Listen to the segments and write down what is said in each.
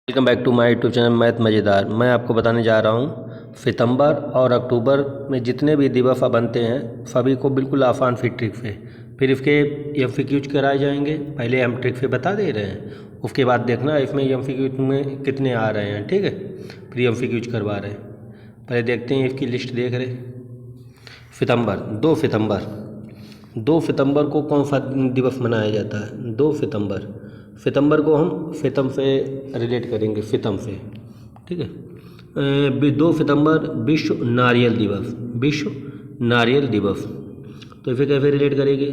Welcome back to my YouTube channel math मज़ेदार। मैं आपको बताने जा रहा हूँ सितंबर और अक्टूबर में जितने भी दिवस बनते हैं सभी को बिल्कुल आसान ट्रिक से, फिर इसके एमसीक्यूज कराए जाएंगे। पहले हम ट्रिक से बता दे रहे हैं, उसके बाद देखना इसमें एमसीक्यूज में कितने आ रहे हैं, ठीक है। फिर एमसीक्यूज करवा रहे हैं। पहले देखते हैं इसकी लिस्ट देख रहे। सितंबर 2 सितंबर को कौन सा दिवस मनाया जाता है? 2 सितंबर को हम सितम से रिलेट करेंगे, सितम से, ठीक है। 2 सितंबर विश्व नारियल दिवस, विश्व नारियल दिवस। तो इसे कैसे रिलेट करेंगे?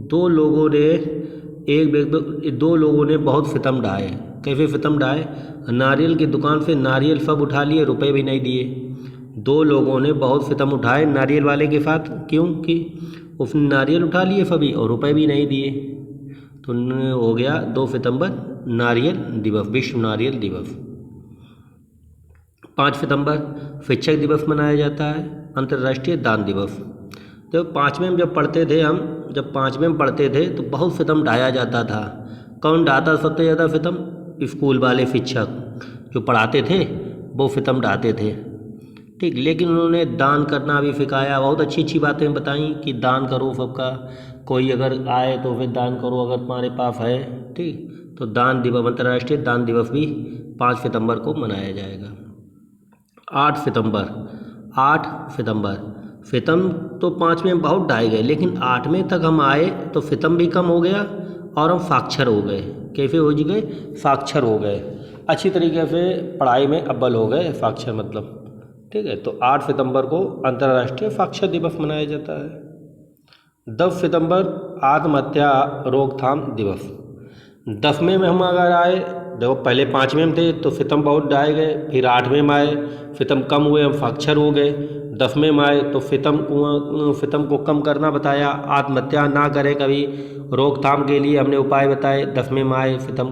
दो लोगों ने बहुत सितम ढाए। कैसे सितम ढाए? नारियल की दुकान से नारियल सब उठा लिए, रुपए भी नहीं दिए। 2 लोगों ने बहुत सितम उठाए नारियल वाले के साथ, क्योंकि उसने नारियल उठा लिए सभी और रुपए भी नहीं दिए। तो हो गया 2 सितंबर नारियल दिवस, विश्व नारियल दिवस। 5 सितंबर शिक्षक दिवस मनाया जाता है, अंतर्राष्ट्रीय दान दिवस। तो जब 5वें में पढ़ते थे तो बहुत सितम ढाया जाता था। कौन ढाता सबसे ज़्यादा सितम? स्कूल वाले शिक्षक जो पढ़ाते थे वो सितम ढाते थे, ठीक। लेकिन उन्होंने दान करना भी सिखाया, बहुत अच्छी अच्छी बातें बताई कि दान करो सबका, कोई अगर आए तो फिर दान करो अगर तुम्हारे पास है, ठीक। तो दान दिवस, अंतर्राष्ट्रीय दान दिवस भी 5 सितंबर को मनाया जाएगा। 8 सितंबर सितम तो 5 में बहुत ढाए गए, लेकिन 8वें तक हम आए तो सितम भी कम हो गया और हम साक्षर हो गए। कैसे हो गए? साक्षर हो गए, अच्छी तरीके से पढ़ाई में अव्वल हो गए, साक्षर मतलब, ठीक है। तो 8 सितंबर को अंतर्राष्ट्रीय साक्षर दिवस मनाया जाता है। 10 सितंबर आत्महत्या रोकथाम दिवस। 10वें में हम अगर आए, देखो पहले 5वें में थे तो सितम बहुत ढाए गए, फिर 8वें में आए सितम कम हुए, हम साक्षर हो गए। 10वें में आए तो सितम को कम करना बताया, आत्महत्या ना करें कभी, रोकथाम के लिए हमने उपाय बताए। 10वें में आए सितम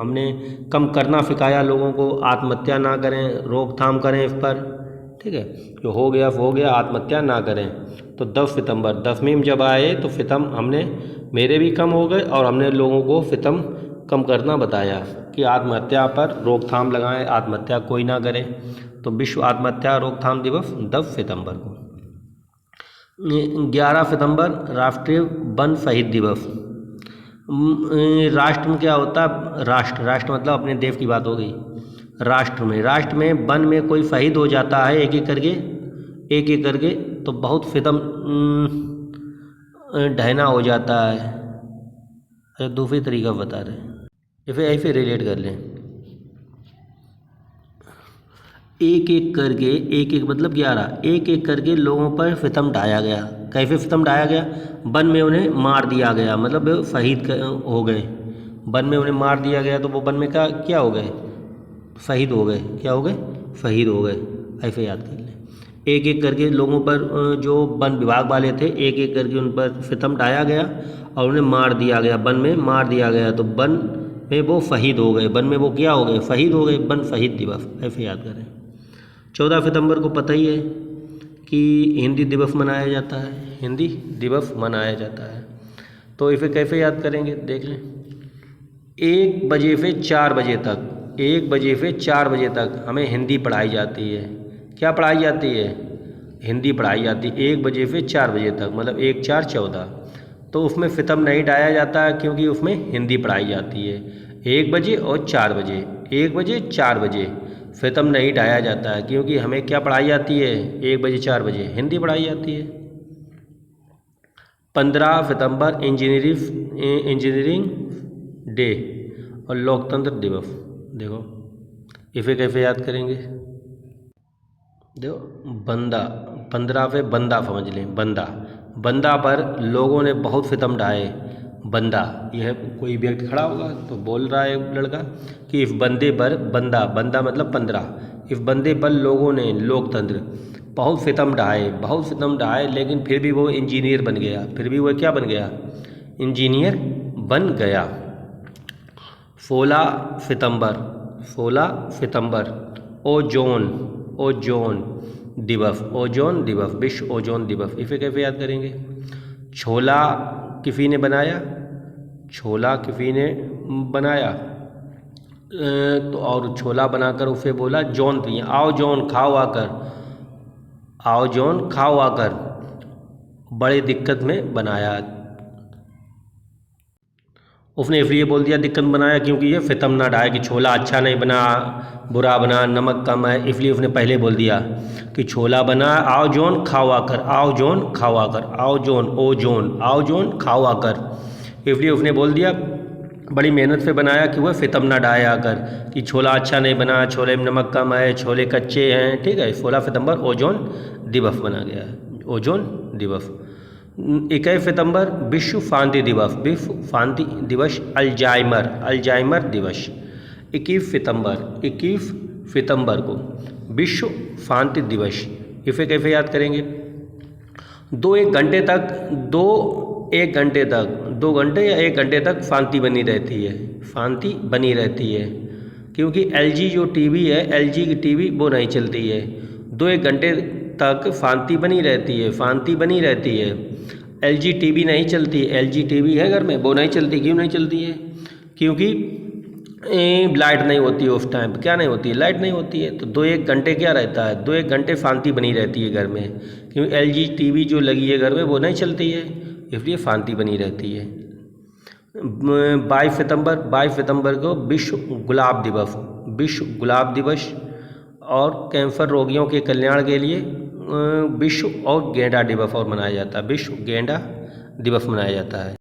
हमने कम करना सिखाया लोगों को, आत्महत्या ना करें, रोकथाम करें इस पर, ठीक है। जो हो गया, आत्महत्या ना करें। तो 10 सितंबर 10वीं में जब आए तो सितम हमने मेरे भी कम हो गए और हमने लोगों को सितम कम करना बताया कि आत्महत्या पर रोकथाम लगाएं, आत्महत्या कोई ना करे। तो विश्व आत्महत्या रोकथाम दिवस 10 सितंबर को। 11 सितंबर राष्ट्रीय वन शहीद दिवस। राष्ट्र में क्या होता है? राष्ट्र मतलब अपने देश की बात हो गई। राष्ट्र में वन में कोई शहीद हो जाता है एक एक करके तो बहुत सितम ढहना हो जाता है। दूसरी तरीका बता रहे हैं, ऐसे रिलेट कर लें। एक मतलब 11, एक करके लोगों पर सितम ढाया गया। कैसे सितम ढाया गया? वन में उन्हें मार दिया गया, मतलब शहीद हो गए। वन में उन्हें मार दिया गया तो वो वन में क्या हो गए? शहीद हो गए। क्या हो गए? शहीद हो गए। ऐसे याद कर लें। एक करके लोगों पर जो वन विभाग वाले थे, एक करके उन पर सितम ढाया गया और उन्हें मार दिया गया, वन में मार दिया गया। तो वन में वो शहीद हो गए, वन में वो क्या हो गए? शहीद हो गए। वन शहीद दिवस, ऐसे याद करें। 14 सितंबर को पता ही है कि हिंदी दिवस मनाया जाता है, हिंदी दिवस मनाया जाता है। तो इसे कैसे याद करेंगे? देख लें। 1 बजे से 4 बजे तक हमें हिंदी पढ़ाई जाती है। क्या पढ़ाई जाती है? हिंदी पढ़ाई जाती है 1 बजे से 4 बजे तक, मतलब 1 4 14। तो उसमें सितम नहीं ढाया जाता है क्योंकि उसमें हिंदी पढ़ाई जाती है। 1 बजे और 4 बजे, 1 बजे 4 बजे सितम नहीं ढाया जाता है क्योंकि हमें क्या पढ़ाई जाती है? 1 बजे 4 बजे हिंदी पढ़ाई जाती है। 15 सितंबर इंजीनियरिंग डे और लोकतंत्र दिवस। देखो इसे कैसे याद करेंगे? देखो बंदा, 15 पे बंदा समझ लें। बंदा पर लोगों ने बहुत सितम ढाए। बंदा, यह कोई व्यक्ति खड़ा होगा तो बोल रहा है लड़का कि इस बंदे पर, बंदा मतलब 15, इस बंदे पर लोगों ने, लोकतंत्र, बहुत सितम ढाए, लेकिन फिर भी वो इंजीनियर बन गया। फिर भी वो क्या बन गया? इंजीनियर बन गया। 16 सितंबर ओजोन दिवस, विश्व ओजोन दिवस। इसे कैसे याद करेंगे? छोला किसी ने बनाया, तो और छोला बनाकर उसे बोला जौन पिए, आओ जौन खाओ आकर, आओ जौन खाओ आकर, बड़े दिक्कत में बनाया। उसने इसलिए बोल दिया दिक्कत बनाया क्योंकि ये फितम ना ढाए कि छोला अच्छा नहीं बना, बुरा बना, नमक कम है, इसलिए उसने पहले बोल दिया कि छोला बना, आओ जोन खाओ आकर, आओ जोन खाओ आकर, आओ जोन ओ जोन, आओ जोन खाओ आकर, इसलिए उसने बोल दिया बड़ी मेहनत से बनाया कि वह फितम ना ढाए आकर कि छोला अच्छा नहीं बना, छोले में नमक कम है, छोले कच्चे हैं, ठीक है। 16 सितंबर ओजोन दिवस बना गया है, ओजोन दिवस। 21 सितंबर विश्व फांति दिवस, विश्व फांति दिवस, अल्जाइमर, अल्जाइमर दिवस। 21 सितंबर को विश्व फांति दिवस। इसे कैसे याद करेंगे? 2 घंटे या 1 घंटे तक फांति बनी रहती है, फांति बनी रहती है, क्योंकि एलजी जो टीवी है, एलजी की टीवी वो नहीं चलती है। 2-1 घंटे तक फांति बनी रहती है, फांति बनी रहती है। एलजी टीवी नहीं चलती, एलजी टीवी है घर में, वो नहीं चलती। क्यों नहीं चलती है? क्योंकि लाइट नहीं होती है उस टाइम। क्या नहीं होती है? लाइट नहीं होती है। तो 2-1 घंटे क्या रहता है? 2-1 घंटे फांति बनी रहती है घर में, क्योंकि एलजी टीवी जो लगी है घर में वो नहीं चलती है, इसलिए फांति बनी रहती है। 22 सितंबर को विश्व गुलाब दिवस, विश्व गुलाब दिवस। और कैंसर रोगियों के कल्याण के लिए विश्व और गेंडा दिवस और मनाया जाता है, विश्व गेंडा दिवस मनाया जाता है।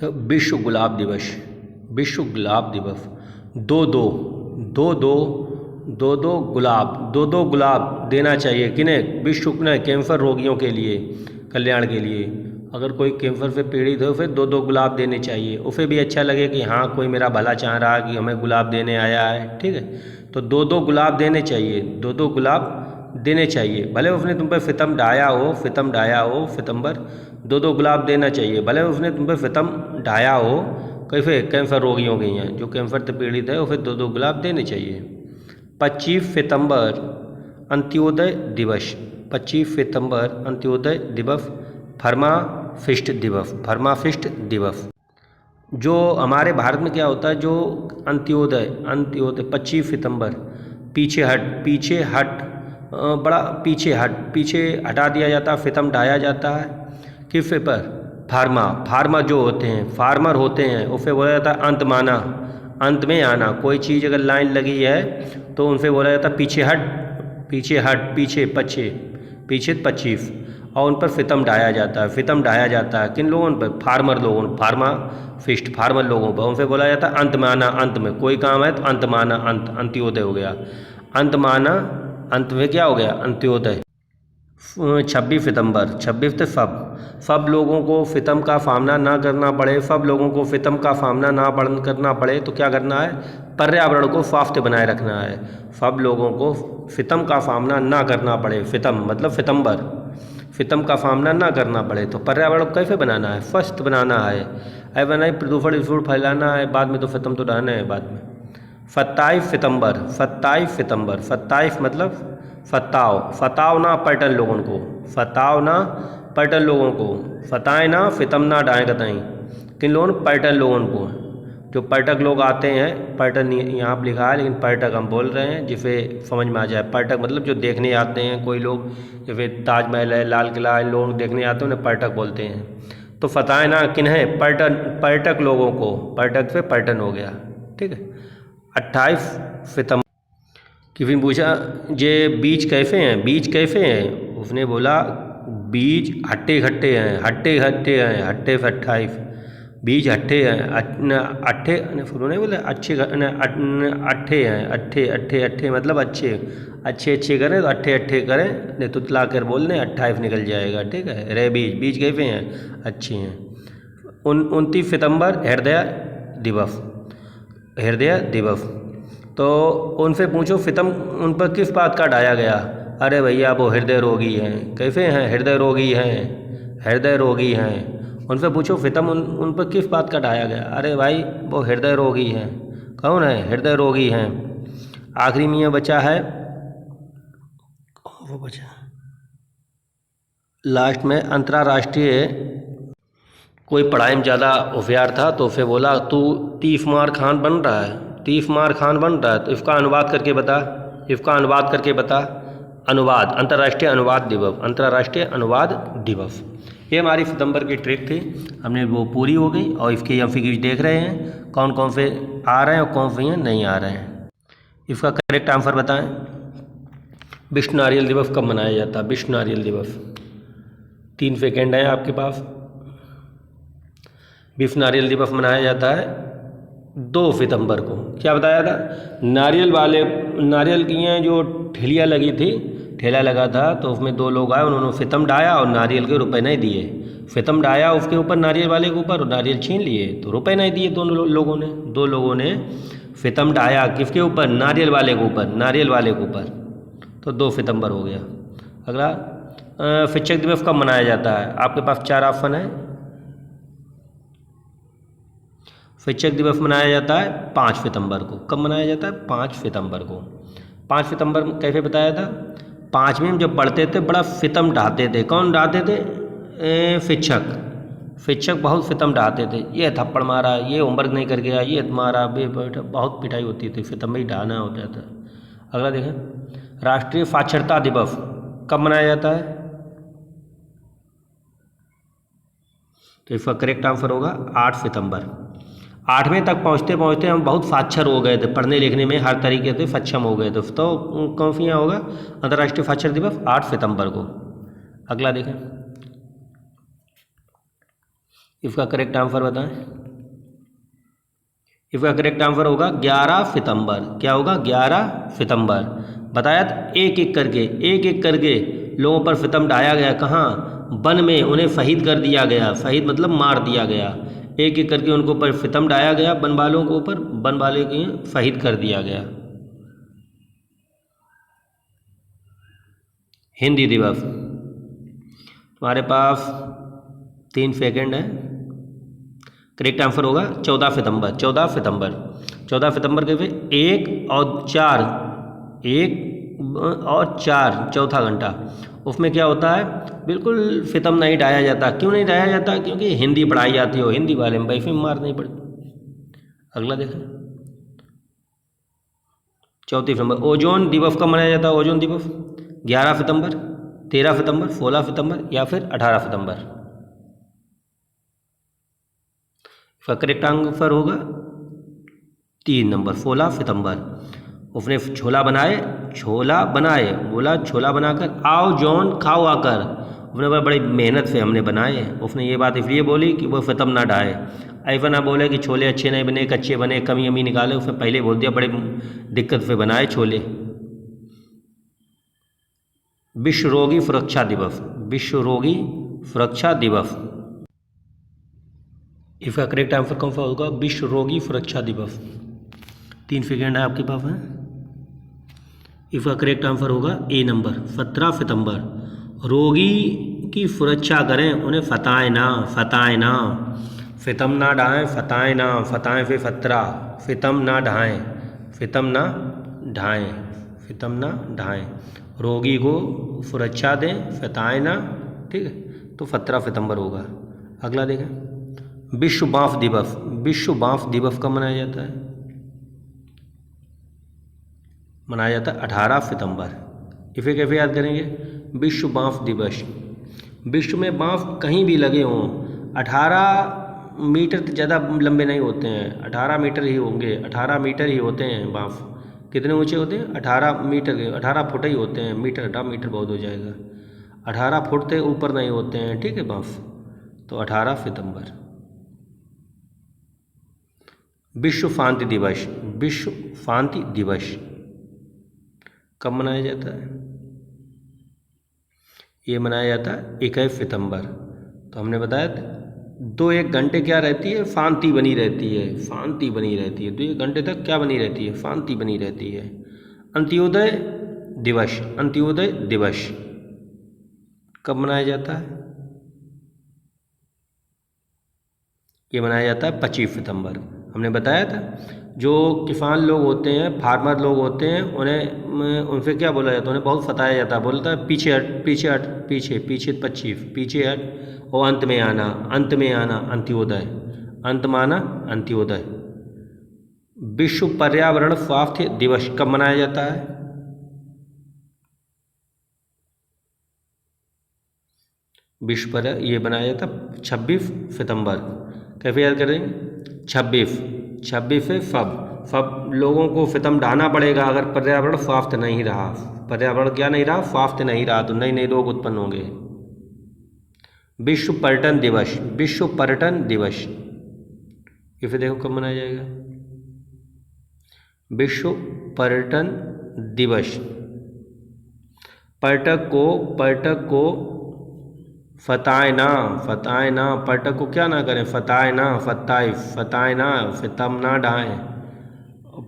तो विश्व गुलाब दिवस, विश्व गुलाब दिवस। 2-2 गुलाब देना चाहिए किन्हें? विश्व ने कैंसर रोगियों के लिए, कल्याण के लिए। अगर कोई कैंसर से पीड़ित हो फिर 2-2 गुलाब देने चाहिए, उसे भी अच्छा लगे कि हाँ कोई मेरा भला चाह रहा है कि हमें गुलाब देने आया है, ठीक है। तो 2-2 गुलाब देने चाहिए, 2-2 गुलाब देने चाहिए। भले उसने तुम पे फितम ढाया हो, फितम ढाया हो, सितंबर 2-2 गुलाब देना चाहिए। भले उसने तुम पे फितम ढाया हो, कैसे? कैंसर रोगियों के हैं जो कैंसर से पीड़ित है, उसे 2-2 गुलाब देने चाहिए। 25 सितंबर अंत्योदय दिवस, 25 सितंबर अंत्योदय दिवस, फार्मासिस्ट दिवस, फार्मासिस्ट दिवस। जो हमारे भारत में क्या होता है, जो अंत्योदय 25 सितंबर, पीछे हटा दिया जाता है, फितम ढाया जाता है। किस पर? फार्मा जो होते हैं, फार्मर होते हैं, उसे बोला जाता है अंतमाना, अंत में आना। कोई चीज़ अगर लाइन लगी है तो उनसे बोला जाता है पीछे 25, और उन पर फितम ढाया जाता है, फितम ढाया जाता है। किन लोगों पर? फार्मर लोगों, फार्मर लोगों पर। उनसे बोला जाता है अंतमाना, अंत में कोई काम है तो अंतमाना, अंत्योदय हो गया। अंतमाना, अंत में क्या हो गया? अंत्योदय। 26 सितंबर, 26 सब लोगों को फितम का सामना ना करना पड़े, सब लोगों को फितम का सामना ना करना पड़े तो क्या करना है? पर्यावरण को स्वास्थ्य बनाए रखना है। सब लोगों को फितम का सामना ना करना पड़े, फितम मतलब सितंबर, फितम का सामना ना करना पड़े तो पर्यावरण को कैसे बनाना है? स्वस्थ बनाना है। ऐसा नहीं प्रदूषण फैलाना है, बाद में तो फितम तो डालना है बाद में। 27 सितंबर, 27 मतलब फताव ना पर्यटन लोगों को, फताव ना पर्यटन लोगों को, फताए ना फितम ना डाएँ कतई। किन लोगों? पर्यटन लोगों को, जो पर्यटक लोग आते हैं। पर्यटन यहाँ पर लिखा है लेकिन पर्यटक हम बोल रहे हैं जिसे समझ में आ जाए। पर्यटक मतलब जो देखने आते हैं, कोई लोग जैसे ताजमहल है, लाल किला, इन लोग देखने आते हैं उन्हें पर्यटक बोलते हैं। तो फताए ना किन है? पर्यटक लोगों को, पर्यटक से पर्यटन हो गया, ठीक है। 28 सितंबर किसी ने पूछा जे बीज कैसे हैं, बीज कैसे हैं? उसने बोला बीज हट्टे खट्टे हैं, हट्टे से 28 बीज हट्टे हैं, अट्ठे नहीं बोले अच्छे, अट्ठे हैं, अट्ठे मतलब अच्छे करें तो अट्ठे करें, नहीं तो तुतला कर बोल दें 28 निकल जाएगा, ठीक है। रे बीज कैसे हैं? अच्छे हैं। 29 सितंबर हृदय दिवस। तो उनसे पूछो फितम उन पर किस बात का ढाया गया? अरे भैया वो हृदय रोगी हैं। कैसे हैं? हृदय रोगी हैं। उनसे पूछो फितम उन पर किस बात का ढाया गया? अरे भाई वो हृदय रोगी हैं। कौन है? हृदय रोगी हैं। आखिरी में ये बचा है, वो बचा लास्ट में, अंतर्राष्ट्रीय कोई पढ़ाई में ज़्यादा होशियार था तो उसे बोला तू 30 मार खान बन रहा है, तीफ मार खान बन रहा है, तो इसका अनुवाद करके बता, इसका अनुवाद करके बता। अनुवाद, अंतर्राष्ट्रीय अनुवाद दिवस, अंतर्राष्ट्रीय अनुवाद दिवस। ये हमारी सितंबर की ट्रिक थी, हमने वो पूरी हो गई। और इसके हम फिगर देख रहे हैं कौन कौन से आ रहे हैं और कौन से नहीं आ रहे हैं। इसका करेक्ट आंसर बताएं। विश्व नारियल दिवस कब मनाया जाता है? विश्व नारियल दिवस, 3 सेकेंड है आपके पास। विश्व नारियल दिवस मनाया जाता है 2 सितंबर को। क्या बताया था? नारियल की हैं जो ठेलियाँ लगी थी, ठेला लगा था, तो उसमें 2 लोग आए, उन्होंने सितम डाया और नारियल के रुपए नहीं दिए। सितम डाया उसके ऊपर, नारियल वाले के ऊपर, और नारियल छीन लिए तो रुपए नहीं दिए। दोनों लोगों ने, 2 लोगों ने सितम डाया किसके ऊपर? नारियल वाले के ऊपर, नारियल वाले के ऊपर, तो 2 सितंबर हो गया। अगला, शिक्षक दिवस कब मनाया जाता है? आपके पास 4 ऑप्शन है। शिक्षक दिवस मनाया जाता है 5 सितंबर को। कब मनाया जाता है? 5 सितंबर को। 5 सितंबर कैसे बताया था? 5वीं में जब पढ़ते थे बड़ा सितम ढाते थे। कौन ढाते थे? शिक्षक बहुत सितम ढाते थे। ये थप्पड़ मारा, ये होमवर्क नहीं कर गया, ये मारा, बहुत पिटाई होती थी, सितम में ही ढाना होता था। अगला देखें, राष्ट्रीय साक्षरता दिवस कब मनाया जाता है? तो इसका करेक्ट आंसर होगा 8 सितंबर। 8वें तक पहुँचते पहुँचते हम बहुत साक्षर हो गए थे, पढ़ने लिखने में हर तरीके से सक्षम हो गए थे। तो कौन सी यहाँ होगा? अंतर्राष्ट्रीय साक्षर दिवस 8 सितंबर को। अगला देखें, इसका करेक्ट आंसर बताएं। इसका करेक्ट आंसर होगा 11 सितंबर। क्या होगा? 11 सितंबर। बताया था, एक एक करके लोगों पर सितम ढाया गया। कहाँ? वन में उन्हें शहीद कर दिया गया। शहीद मतलब मार दिया गया। एक एक करके उनको पर सितम ढाया गया, वन वालों के ऊपर, वन वाले के शहीद कर दिया गया। हिंदी दिवस, तुम्हारे पास 3 सेकेंड है। करेक्ट आंसर होगा 14 सितंबर। 14 सितंबर, 14 सितंबर के फिर 1 और 4 चौथा घंटा, उसमें क्या होता है? बिल्कुल सितम नहीं ढाया जाता। क्यों नहीं ढाया जाता? क्योंकि हिंदी पढ़ाई जाती हो, हिंदी वाले में वैसे में मार नहीं पड़ती। अगला देखें, 34 सितंबर। ओजोन दिवस कब मनाया जाता है? ओजोन दिवस 11 सितंबर, 13 सितंबर, 16 सितंबर या फिर 18 सितंबर। इसका करेक्ट आंसर होगा 3 नंबर, 16 सितंबर। उसने छोला बनाए, बोला छोला बनाकर आओ जॉन खाओ आकर। उसने बोला बड़ी मेहनत से हमने बनाए। उसने ये बात इसलिए बोली कि वो सितम ना ढाए। ऐसा ना बोले कि छोले अच्छे नहीं बने, कच्चे बने, कमी अमी निकाले। उसने पहले बोल दिया बड़े दिक्कत से बनाए छोले। विश्व रोगी सुरक्षा दिवस, विश्व रोगी सुरक्षा दिवस। इसका करेक्ट आंसर कौन सा होगा? विश्व रोगी सुरक्षा दिवस। 3 सेकेंड है आपके पास है। इसका करेक्ट आंसर होगा ए नंबर, 17 सितंबर। रोगी की सुरक्षा करें, उन्हें फताएं ना। सितम ना ढाएं, फताएं ना। फताएं से 17, सितम ना ढाएं। रोगी को सुरक्षा दें, फताएं ना। ठीक है, तो 17 सितंबर होगा। अगला देखें, विश्व बांस दिवस। विश्व बांस दिवस कब मनाया जाता है? मनाया जाता है 18 सितंबर। इसे कैसे याद करेंगे? विश्व बांस दिवस, विश्व में बांस कहीं भी लगे हों, 18 मीटर से ज़्यादा लंबे नहीं होते हैं, 18 मीटर ही होंगे, 18 मीटर ही होते हैं बांस। कितने ऊंचे होते हैं? 18 मीटर के, 18 फुट ही होते हैं। मीटर बहुत हो जाएगा, 18 फुट से ऊपर नहीं होते हैं। ठीक है, बांस। तो 18 सितंबर। विश्व शांति दिवस, विश्व शांति दिवस कब मनाया जाता है? ये मनाया जाता है 21 सितंबर। तो हमने बताया 2-1 घंटे क्या रहती है? शांति बनी रहती है। 2-1 घंटे तक क्या बनी रहती है? शांति बनी रहती है। अंत्योदय दिवस कब मनाया जाता है? ये मनाया जाता है 25 सितंबर। हमने बताया था जो किसान लोग होते हैं, फार्मर लोग होते हैं, उनसे क्या बोला जाता है? उन्हें बहुत सताया जाता है। बोलता है पीछे हट 25, पीछे हट, और अंत में आना, अंत्योदय। अंत माना अंत्योदय। विश्व पर्यावरण स्वास्थ्य दिवस कब मनाया जाता है? ये बनाया जाता 26 सितंबर। कैसे याद करेंगे? 26 है फब लोगों को सितम ढाना पड़ेगा अगर पर्यावरण स्वास्थ्य नहीं रहा। पर्यावरण क्या नहीं रहा? स्वास्थ्य नहीं रहा तो नए नए रोग उत्पन्न होंगे। विश्व पर्यटन दिवस ये फिर देखो कब मनाया जाएगा? विश्व पर्यटन दिवस। पर्यटक को फताए ना पर्यटक को क्या ना करें? फताए ना फितम ना ढाएं।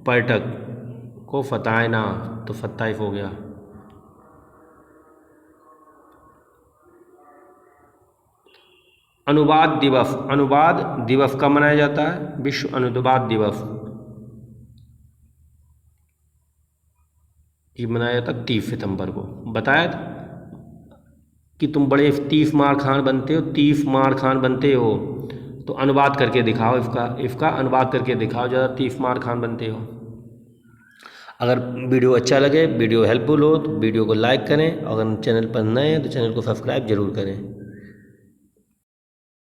पर्यटक को फताए ना तो 27 हो गया। अनुवाद दिवस कब मनाया जाता है? विश्व अनुवाद दिवस ये मनाया जाता 30 सितंबर को। बताया था कि तुम बड़े 30 मार खान बनते हो तो अनुवाद करके दिखाओ, इसका अनुवाद करके दिखाओ, ज़्यादा 30 मार खान बनते हो। अगर वीडियो अच्छा लगे, वीडियो हेल्पफुल हो तो वीडियो को लाइक करें, अगर चैनल पर नए हैं तो चैनल को सब्सक्राइब जरूर करें।